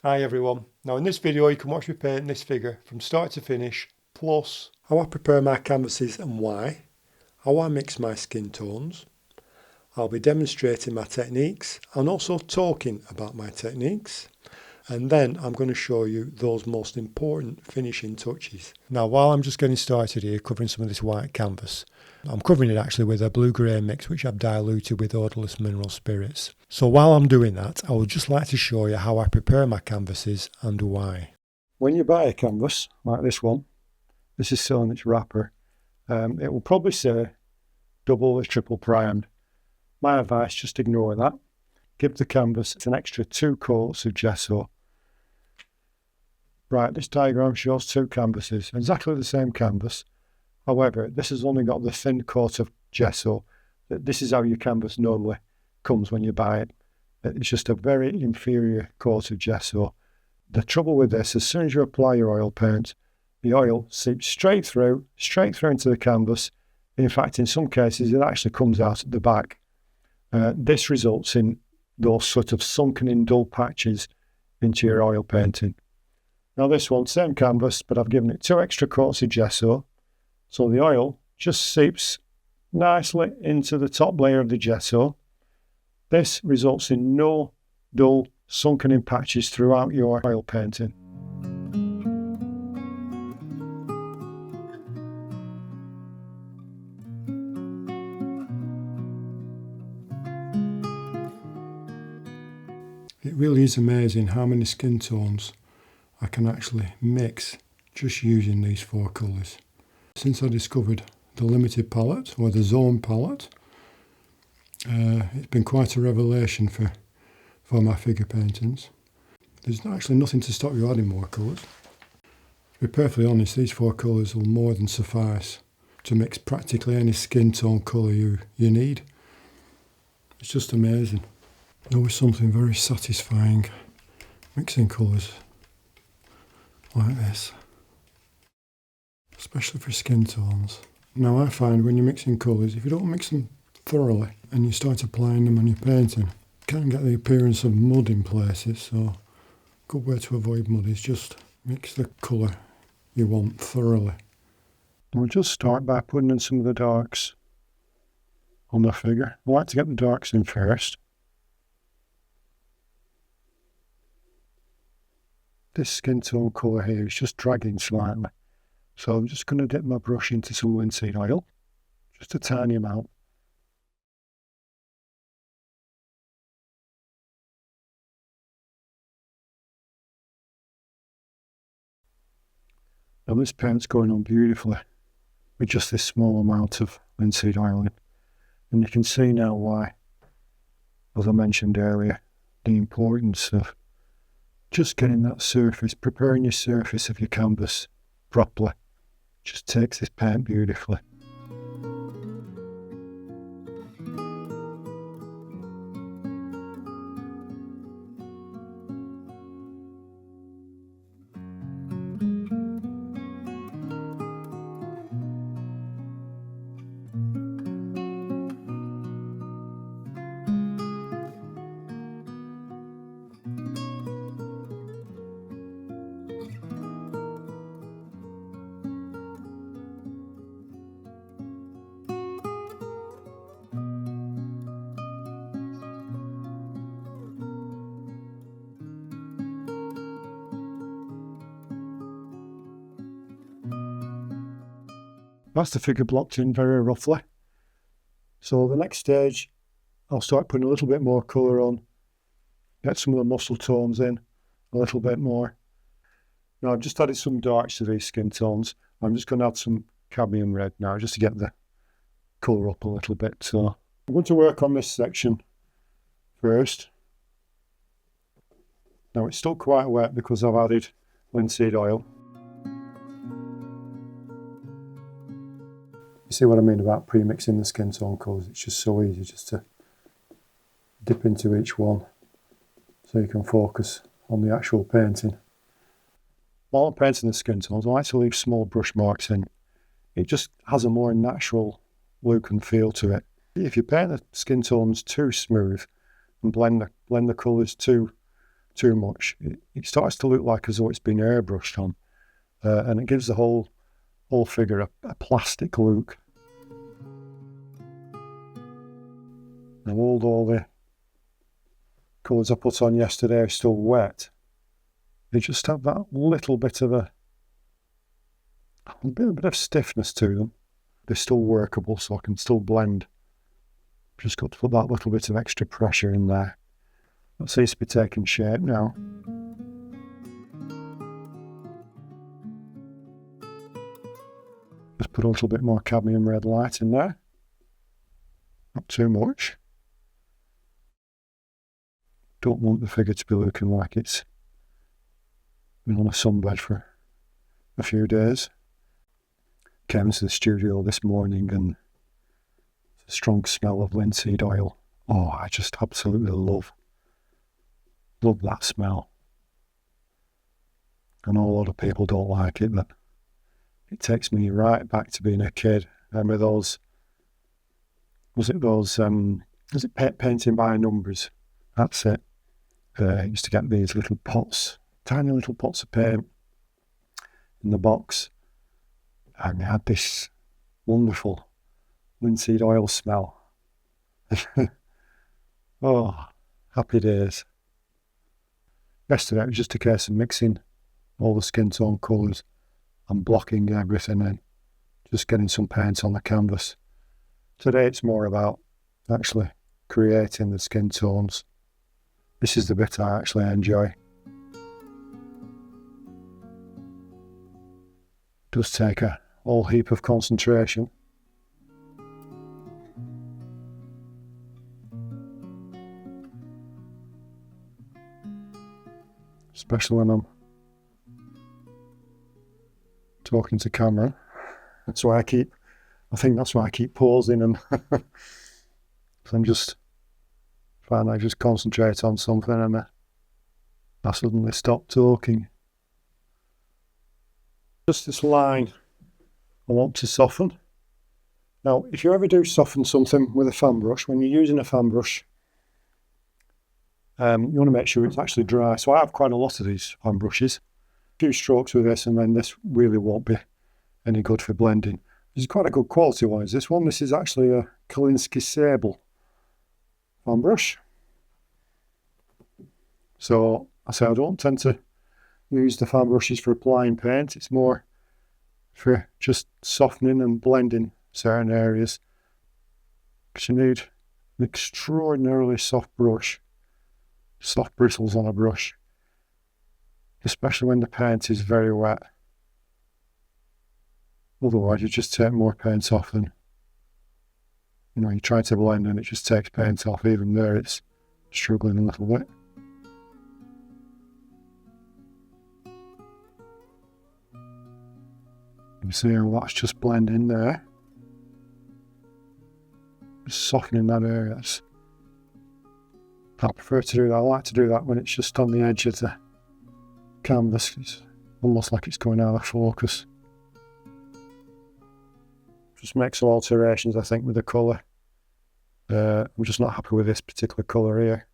Hi everyone. Now in this video you can watch me paint this figure from start to finish, plus how I prepare my canvases and why, how I mix my skin tones. I'll be demonstrating my techniques and also talking about my techniques. And then I'm going to show you those most important finishing touches. Now while I'm just getting started here covering some of this white canvas, I'm covering it actually with a blue-grey mix which I've diluted with Odourless mineral spirits. So while I'm doing that, I would just like to show you how I prepare my canvases and why. When you buy a canvas like this one, this is still in its wrapper, it will probably say double or triple primed. My advice, just ignore that. Give the canvas an extra 2 coats of gesso. Right, this diagram shows 2 canvases, exactly the same canvas. However, this has only got the thin coat of gesso. This is how your canvas normally comes when you buy it. It's just a very inferior coat of gesso. The trouble with this, as soon as you apply your oil paint, the oil seeps straight through into the canvas. In fact, in some cases, it actually comes out at the back. This results in those sort of sunken in dull patches into your oil painting. Now this one, same canvas, but I've given it 2 extra coats of gesso. So the oil just seeps nicely into the top layer of the gesso. This results in no dull, sunken in patches throughout your oil painting. It really is amazing how many skin tones I can actually mix just using these 4 colours. Since I discovered the limited palette, or the zone palette, it's been quite a revelation for my figure paintings. There's actually nothing to stop you adding more colours. To be perfectly honest, these 4 colours will more than suffice to mix practically any skin tone colour you need. It's just amazing. There's always something very satisfying mixing colours like this, especially for skin tones. Now I find when you're mixing colours, if you don't mix them thoroughly and you start applying them on your painting, you can get the appearance of mud in places, so a good way to avoid mud is just mix the colour you want thoroughly. We'll just start by putting in some of the darks on the figure. I like to get the darks in first. This skin tone colour here is just dragging slightly. So I'm just going to dip my brush into some linseed oil, just a tiny amount. Now this paint's going on beautifully with just this small amount of linseed oil in. And you can see now why, as I mentioned earlier, the importance of just getting that surface, preparing your surface of your canvas properly. Just takes this paint beautifully. That's the figure blocked in very roughly. So the next stage, I'll start putting a little bit more colour on, get some of the muscle tones in a little bit more. Now I've just added some darks to these skin tones. I'm just going to add some cadmium red now just to get the colour up a little bit. So I'm going to work on this section first. Now it's still quite wet because I've added linseed oil. You see what I mean about pre-mixing the skin tone colours? It's just so easy just to dip into each one so you can focus on the actual painting. While I'm painting the skin tones, I like to leave small brush marks in. It just has a more natural look and feel to it. If you paint the skin tones too smooth and blend the colours too too much. It starts to look like as though it's been airbrushed on, and it gives the whole figure a plastic look. Now all the colours I put on yesterday are still wet. They just have that little bit of a bit of stiffness to them. They're still workable, so I can still blend. Just got to put that little bit of extra pressure in there. That seems to be taking shape now. Just put a little bit more cadmium red light in there. Not too much. Don't want the figure to be looking like it's been on a sunbed for a few days. Came into the studio this morning and the strong smell of linseed oil. Oh, I just absolutely love that smell. I know a lot of people don't like it, but it takes me right back to being a kid. Remember those, was it painting by numbers? That's it. I used to get these little pots, tiny little pots of paint in the box, and they had this wonderful linseed oil smell. Oh, happy days. Yesterday it was just a case of mixing all the skin tone colours and blocking everything and just getting some paint on the canvas. Today it's more about actually creating the skin tones. This is the bit I actually enjoy. It does take a whole heap of concentration. Especially when I'm talking to camera. I think that's why I keep pausing and I just concentrate on something and I suddenly stop talking. Just this line I want to soften. Now, if you ever do soften something with a fan brush, when you're using a fan brush, you want to make sure it's actually dry. So I have quite a lot of these fan brushes. A few strokes with this and then this really won't be any good for blending. This is quite a good quality wise. This is actually a Kolinsky Sable fan brush. So I don't tend to use the fan brushes for applying paint. It's more for just softening and blending certain areas. Because you need an extraordinarily soft brush, soft bristles on a brush, especially when the paint is very wet. Otherwise you just take more paint off than, you try to blend and it just takes paint off. Even there it's struggling a little bit. You see how that's just blending there. Just softening that area. I prefer to do that. I like to do that when it's just on the edge of the canvas. It's almost like it's going out of focus. Just make some alterations, I think, with the colour. I'm just not happy with this particular colour here.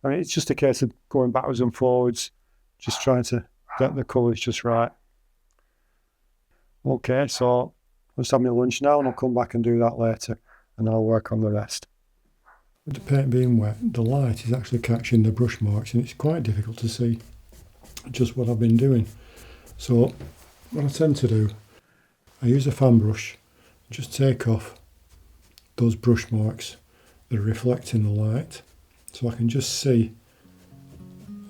I mean, it's just a case of going backwards and forwards, just trying to get the colours just right. Okay, so let's have my lunch now and I'll come back and do that later and I'll work on the rest. With the paint being wet, the light is actually catching the brush marks and it's quite difficult to see just what I've been doing. So what I tend to do, I use a fan brush, just take off those brush marks that are reflecting the light so I can just see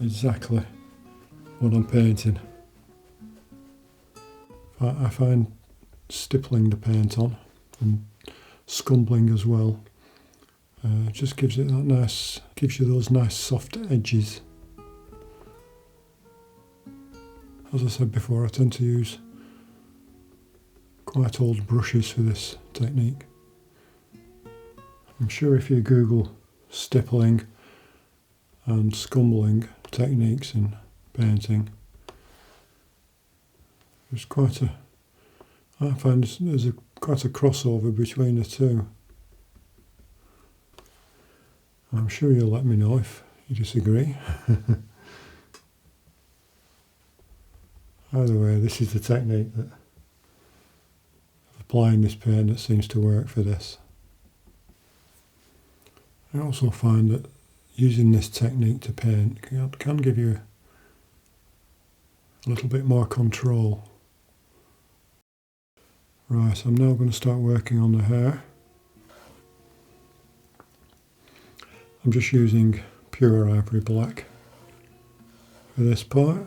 exactly what I'm painting. I find stippling the paint on and scumbling as well just gives it that nice, gives you those nice soft edges. As I said before, I tend to use quite old brushes for this technique. I'm sure if you Google stippling and scumbling techniques in painting, I find there's quite a crossover between the two. I'm sure you'll let me know if You disagree? Either way, this is the technique that of applying this paint that seems to work for this. I also find that using this technique to paint can give you a little bit more control. Right, so I'm now going to start working on the hair. I'm just using pure ivory black for this part.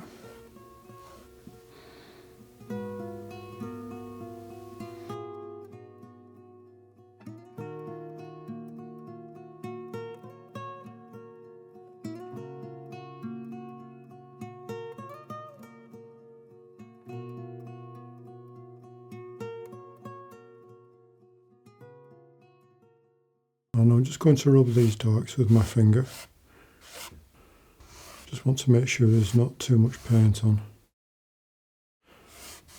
And I'm just going to rub these darks with my finger. Just want to make sure there's not too much paint on,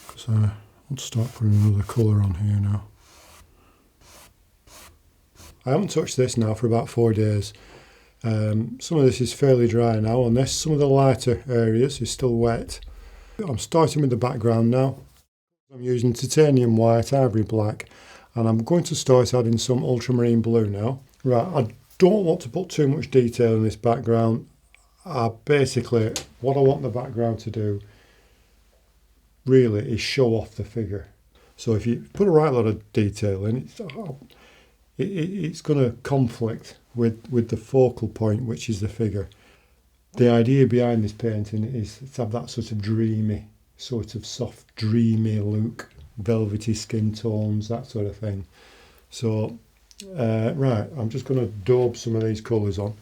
because I want to start putting another colour on here now. I haven't touched this now for about 4 days. Some of this is fairly dry now, and some of the lighter areas is still wet. I'm starting with the background now. I'm using titanium white, ivory black, and I'm going to start adding some ultramarine blue now. Right, I don't want to put too much detail in this background. Basically, what I want the background to do really is show off the figure. So if you put a right lot of detail in, it's going to conflict with the focal point, which is the figure. The idea behind this painting is to have that sort of dreamy, sort of soft, dreamy look, velvety skin tones, that sort of thing. So, right, I'm just going to daub some of these colours on.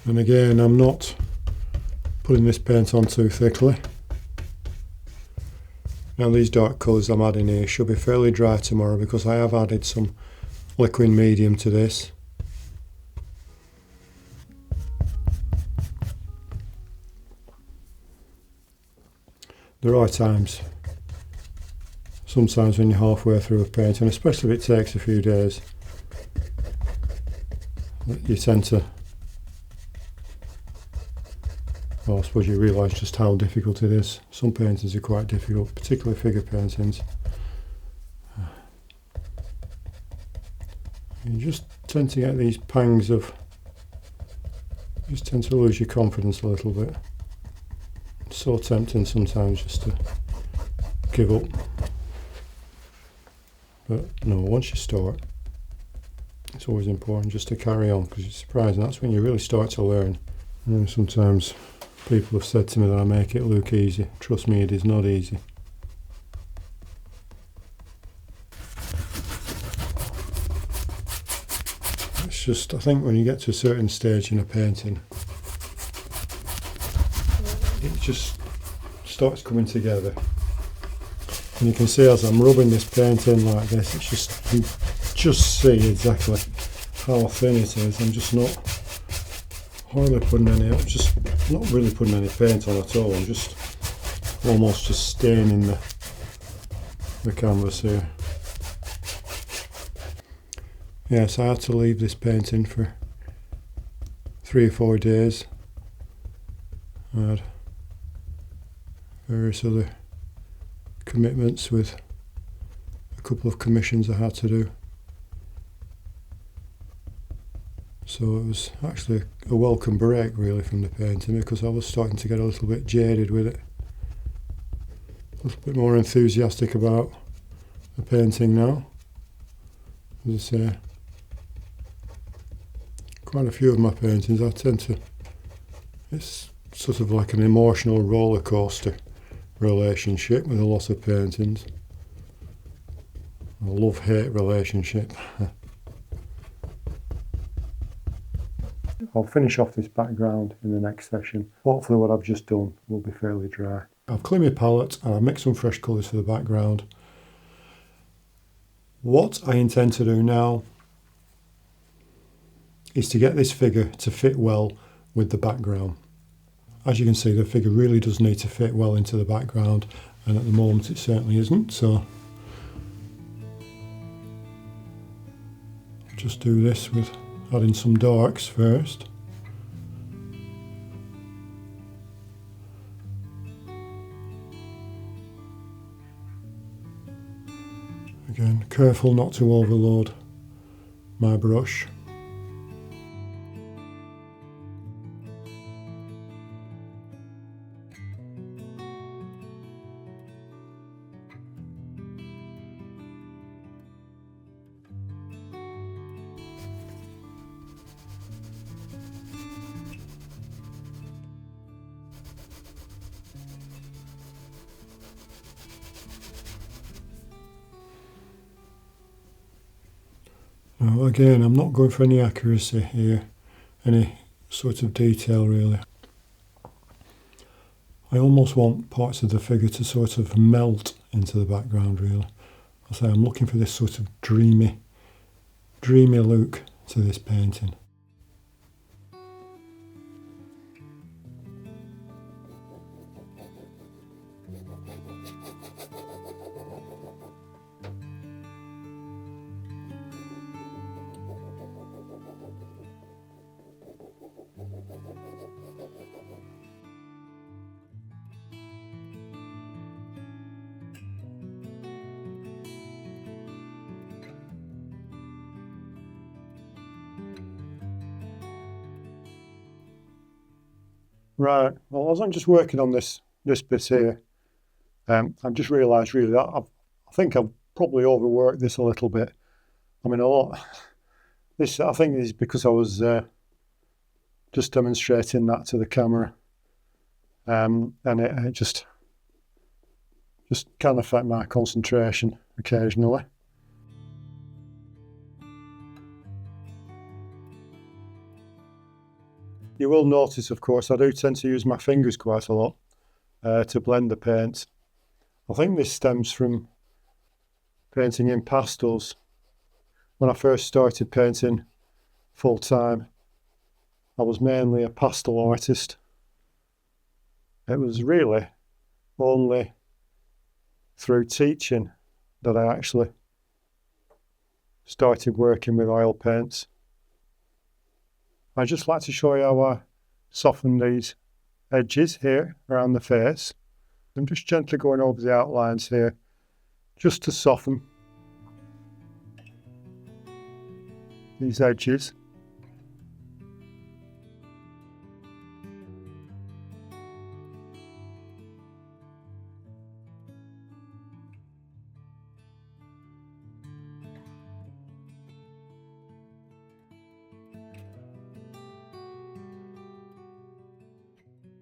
And again, I'm not putting this paint on too thickly. Now these dark colours I'm adding here should be fairly dry tomorrow, because I have added some liquin medium to this. There are times, sometimes when you're halfway through a paint, and especially if it takes a few days, you tend to, well, I suppose you realise just how difficult it is. Some paintings are quite difficult, particularly figure paintings. You just tend to get these pangs of, you just tend to lose your confidence a little bit. It's so tempting sometimes just to give up. But no, once you start, it's always important just to carry on, because it's surprising, that's when you really start to learn. And sometimes people have said to me that I make it look easy. Trust me, it is not easy. It's just, I think when you get to a certain stage in a painting, it just starts coming together. And you can see as I'm rubbing this paint in like this, it's just, you just see exactly how thin it is. I'm just not hardly putting any, I'm just not really putting any paint on at all. I'm just almost just staining the canvas here. Yes, I had to leave this painting for 3 or 4 days. I had various other commitments with a couple of commissions I had to do. So it was actually a welcome break really from the painting, because I was starting to get a little bit jaded with it. A little bit more enthusiastic about the painting now. As I say, quite a few of my paintings I tend to, it's sort of like an emotional roller coaster relationship with a lot of paintings. A love-hate relationship. I'll finish off this background in the next session. Hopefully what I've just done will be fairly dry. I've cleaned my palette and I've mixed some fresh colours for the background. What I intend to do now is to get this figure to fit well with the background. As you can see, the figure really does need to fit well into the background, and at the moment it certainly isn't, so I'll just do this with adding some darks first. Again, careful not to overload my brush. Now again, I'm not going for any accuracy here, any sort of detail really. I almost want parts of the figure to sort of melt into the background really. I say I'm looking for this sort of dreamy look to this painting. Right, well, as I'm just working on this bit here, I've just realised really that I think I've probably overworked this a little bit. I mean, a lot. This, I think, is because I was just demonstrating that to the camera, and it just can affect my concentration occasionally. You will notice, of course, I do tend to use my fingers quite a lot to blend the paint. I think this stems from painting in pastels. When I first started painting full time, I was mainly a pastel artist. It was really only through teaching that I actually started working with oil paints. I'd just like to show you how I soften these edges here around the face. I'm just gently going over the outlines here, just to soften these edges.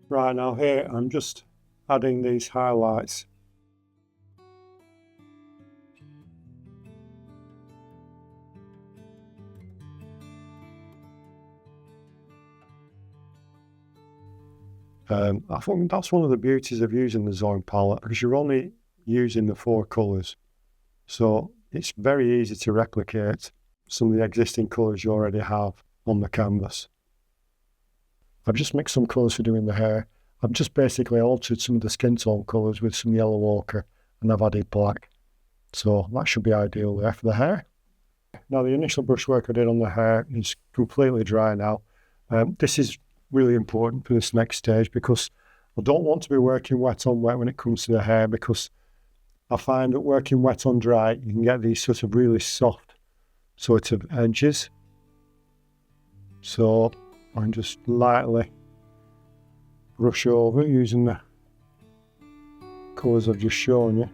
Right, now here I'm just adding these highlights. I think that's one of the beauties of using the Zone palette, because you're only using the 4 colours. So it's very easy to replicate some of the existing colours you already have on the canvas. I've just mixed some colours for doing the hair. I've just basically altered some of the skin tone colours with some yellow ochre, and I've added black. So that should be ideal there for the hair. Now the initial brushwork I did on the hair is completely dry now. This is really important for this next stage, because I don't want to be working wet on wet when it comes to the hair, because I find that working wet on dry, you can get these sort of really soft sort of edges. So I'm just lightly brush over using the colours I've just shown you.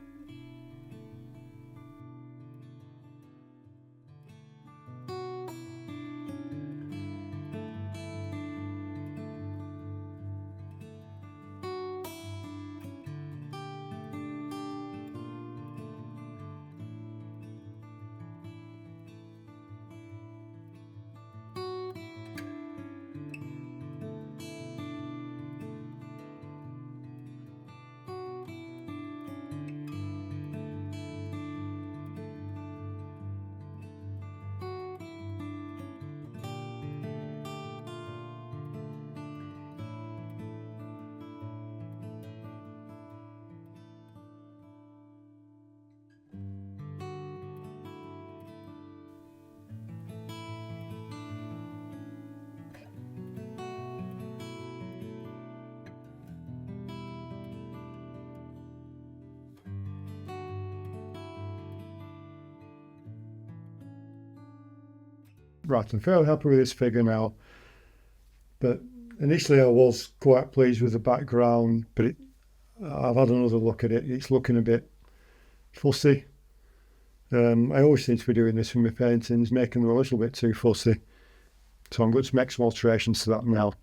right, I'm fairly happy with this figure now. But initially I was quite pleased with the background, but I've had another look at it. It's looking a bit fussy. I always seem to be doing this with my paintings, making them a little bit too fussy. So I'm going to make some alterations to that now.